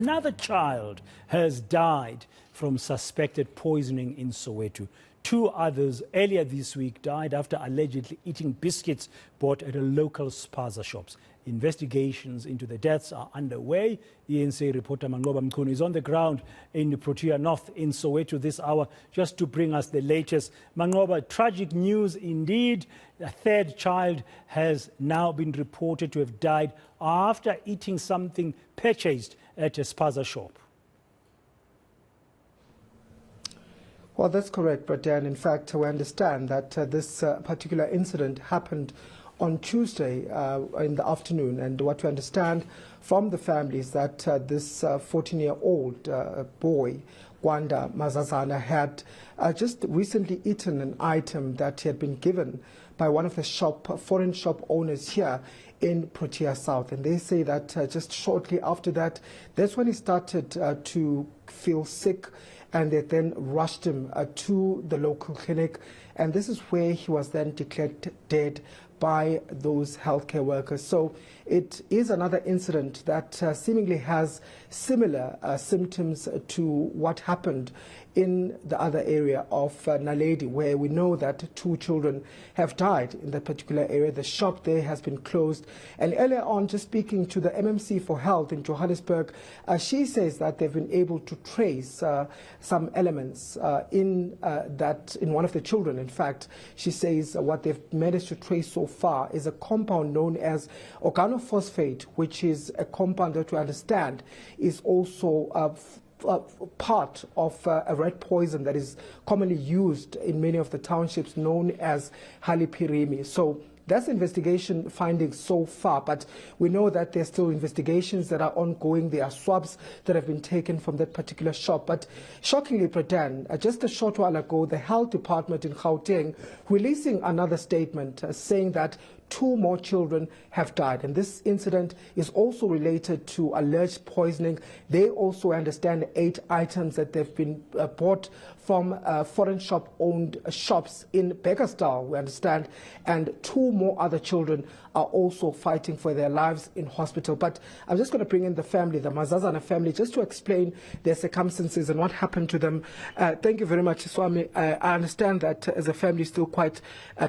Another child has died from suspected poisoning in Soweto. 2 others earlier this week died after allegedly eating biscuits bought at a local Spaza shops. Investigations into the deaths are underway. eNCA reporter Manqoba Mchunu is on the ground in Protea North in Soweto this hour just to bring us the latest. Manqoba, tragic news indeed. A 3rd child has now been reported to have died after eating something purchased at a Spaza shop. Well, that's correct, Protea. In fact, we understand that this particular incident happened on Tuesday in the afternoon. And what we understand from the family is that this 14-year-old boy, Gwanda Mazazana, had just recently eaten an item that he had been given by one of the foreign shop owners here in Protea South. And they say that just shortly after that, that's when he started to feel sick, and they then rushed him to the local clinic. And this is where he was then declared dead by those healthcare workers. So it is another incident that seemingly has similar symptoms to what happened in the other area of Naledi, where we know that 2 children have died in that particular area. The shop there has been closed. And earlier on, just speaking to the MMC for Health in Johannesburg, she says that they've been able to trace some elements in one of the children. In fact, she says what they've managed to trace so far is a compound known as organophosphate, which is a compound that we understand is also part of a rat poison that is commonly used in many of the townships, known as halipirimi. So that's investigation findings so far, but we know that there's still investigations that are ongoing. There are swabs that have been taken from that particular shop. But shockingly, Pradan, just a short while ago, the health department in Gauteng releasing another statement saying that 2 more children have died. And this incident is also related to alleged poisoning. They also understand 8 items that they've been bought from foreign shop-owned shops in Bakersdal, we understand, and 2 more other children are also fighting for their lives in hospital. But I'm just going to bring in the family, the Mazazana family, just to explain their circumstances and what happened to them. Thank you very much, Swami. I understand that as a family still quite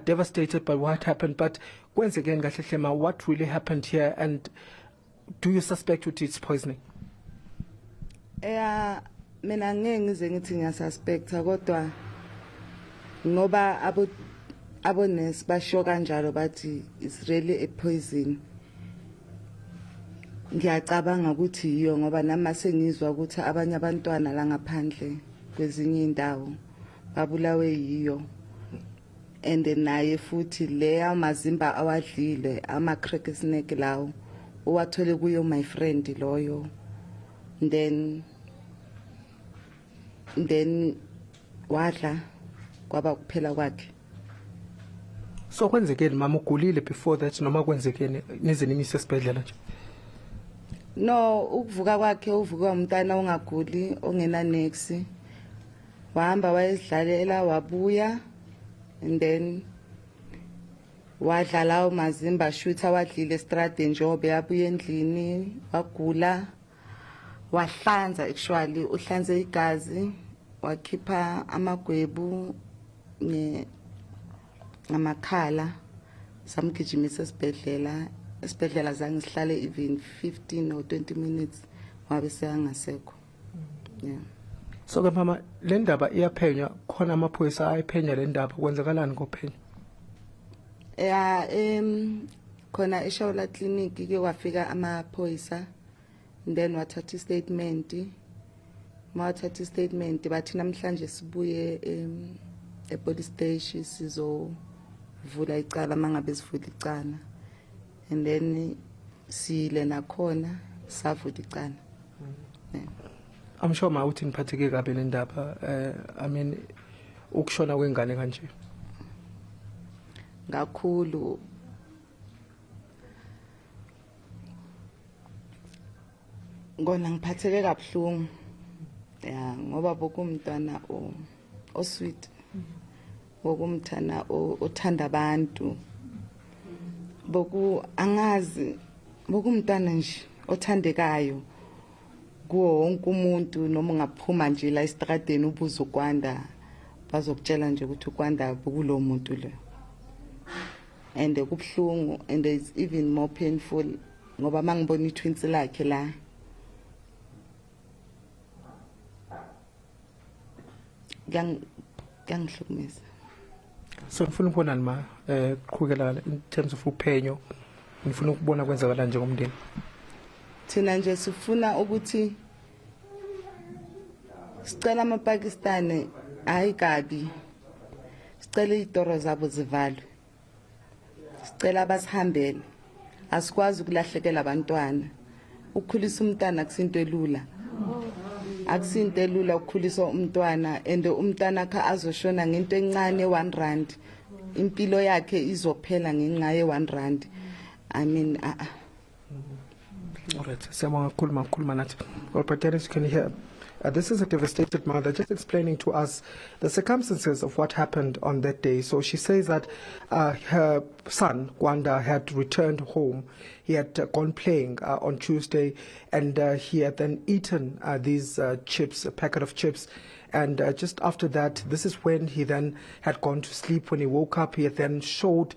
devastated by what happened, but once again, Gatlema, what really happened here, and do you suspect it's poisoning? Mina ngeke ngize ngithi ngiyasuspecta kodwa ngoba abonesi basho kanjalo bathi it's really a poison. Ngiyacabanga ukuthi yiyo ngoba nama sengizwa ukuthi abanye abantwana la ngaphandle kwezinye indawo babulawe yiyo. And naye futhi leya mazimba awadlile ama crack snake lawo uwathole kuyo my friend loyo. Then wadla kwaba kuphela kwakhe. So kwenzekeni mama ugulile before that noma kwenzekeni nize nimise esibhedlela nje? No, ukuvuka kwakhe uvuka umntana ongaguli ongena next. Wahamba wayedlalela wabuya, and then wadla lawo mazimba shutha wadlile estrade njobe yabuya endlini wagula. Wahlanza actually uhlanze igazi wakhipha amagwebu ngamakhala samgijimisa esibhedlela zange sihlale even 15 or 20 minutes wabe seyangasekho. Yeah. So ke mama le ndaba iyaphenya khona amaphoyisa ayiphenya le ndaba kwenzakalani ngophenya? Khona eShawula clinic ke wafika amaphoyisa. Then wathatha statement bathi namhlanje sibuye police station sizovula icala mangabe sivula icala, and then sile nakhona savula icala. I'm sure ma uthi niphatheke kabi le ndaba. I mean ukushona kwengane kanje ngakhulu. Ngona ngiphatheke kabuhlungu ngoba bokumntwana osweet, bokumthana othanda abantu, angazi bokumntwana nje othandekayo kuwo wonke umuntu noma ungaphuma nje la estradeni ubuza ukwanda bazokutshela nje ukuthi ukwanda kulo muntu lo. And kubhlungu, and it's even more painful ngoba mangibona itwins lakhe la. Ngihlukumeza. So ngifuna ukubona nima qhubekela in terms of uphenyo, ngifuna ukubona kwenzakala njengomndeni. Thina nje sifuna ukuthi sicela amaPakistani hayi kabi. Sicela izitoro zabo zivalwe. Sicela basihambele. Asikwazi ukulahlekela abantwana. Ukukhulisa umntana akusinto elula. Akusinto elula ukukhulisa umntwana and umntana kha azoshona ngento encane R1. Impilo yakhe izophela ngenxa ye R1. I mean All right, Siyabonga kakhulu nathi. Well, but Dennis, you can hear. This is a devastated mother just explaining to us the circumstances of what happened on that day. So she says that her son, Gwanda, had returned home. He had gone playing on Tuesday, and he had then eaten these chips, a packet of chips. And just after that, this is when he then had gone to sleep. When he woke up, he had then showed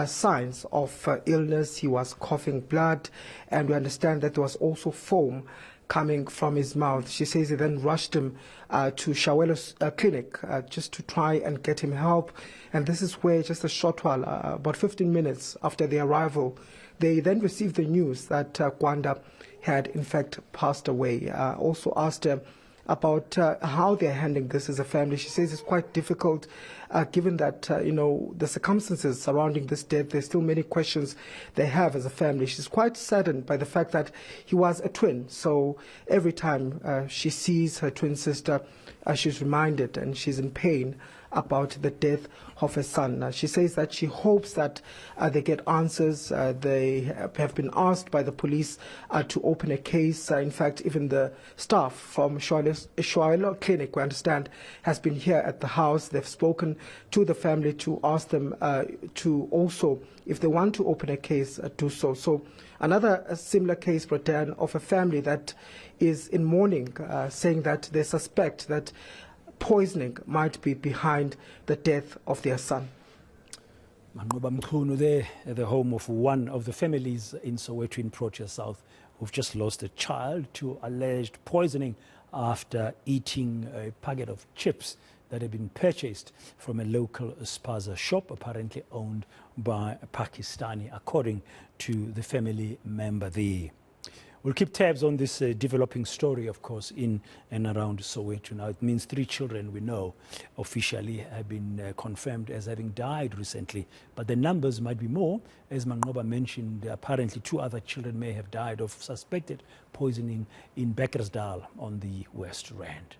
signs of illness. He was coughing blood, and we understand that there was also foam coming from his mouth. She says he then rushed him to Soweto clinic just to try and get him help. And this is where, just a short while, about 15 minutes after the arrival, they then received the news that Gwanda had in fact passed away. Also asked her about how they're handling this as a family. She says it's quite difficult given that, the circumstances surrounding this death. There's still many questions they have as a family. She's quite saddened by the fact that he was a twin. So every time she sees her twin sister, she's reminded and she's in pain about the death of her son. She says that she hopes that they get answers. They have been asked by the police to open a case. In fact, even the staff from Soweto clinic, we understand, has been here at the house. They've spoken to the family to ask them to also, if they want to open a case, do so. So another similar case, Britain, of a family that is in mourning, saying that they suspect that poisoning might be behind the death of their son. Manqoba Mchunu there at the home of one of the families in Soweto in Protea South who've just lost a child to alleged poisoning after eating a packet of chips that had been purchased from a local Spaza shop, apparently owned by a Pakistani, according to the family member there. We'll keep tabs on this developing story, of course, in and around Soweto. Now, it means 3 children we know officially have been confirmed as having died recently, but the numbers might be more. As Manqoba mentioned, apparently 2 other children may have died of suspected poisoning in Bekkersdal on the West Rand.